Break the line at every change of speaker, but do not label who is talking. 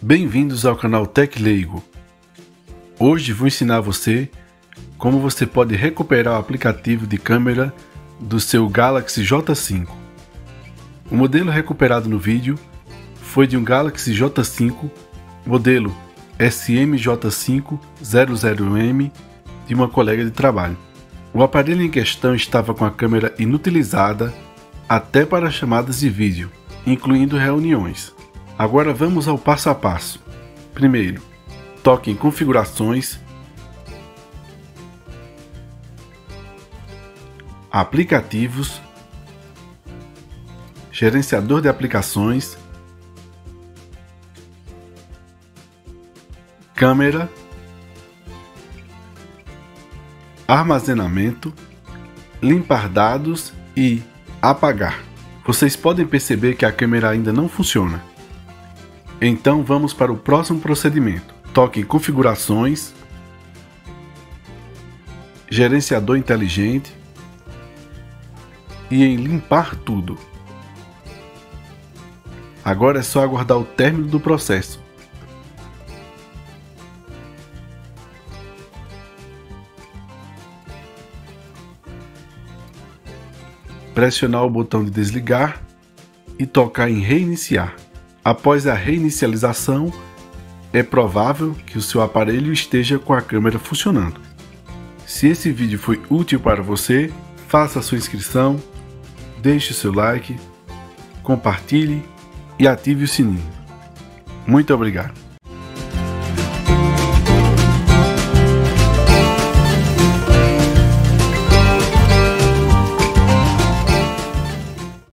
Bem-vindos ao canal Tech Leigo. Hoje vou ensinar você como você pode recuperar o aplicativo de câmera do seu Galaxy J5. O modelo recuperado no vídeo foi de um Galaxy J5 modelo SMJ500M de uma colega de trabalho. O aparelho em questão estava com a câmera inutilizada até para chamadas de vídeo, incluindo reuniões. Agora vamos ao passo a passo. Primeiro, toque em Configurações, Aplicativos, Gerenciador de aplicações, Câmera, Armazenamento, Limpar dados e Apagar. Vocês podem perceber que a câmera ainda não funciona. Então vamos para o próximo procedimento. Toque em Configurações, Gerenciador inteligente e em Limpar tudo. Agora é só aguardar o término do processo. Pressionar o botão de desligar e tocar em Reiniciar. Após a reinicialização, é provável que o seu aparelho esteja com a câmera funcionando. Se esse vídeo foi útil para você, faça a sua inscrição, deixe o seu like, compartilhe e ative o sininho. Muito obrigado!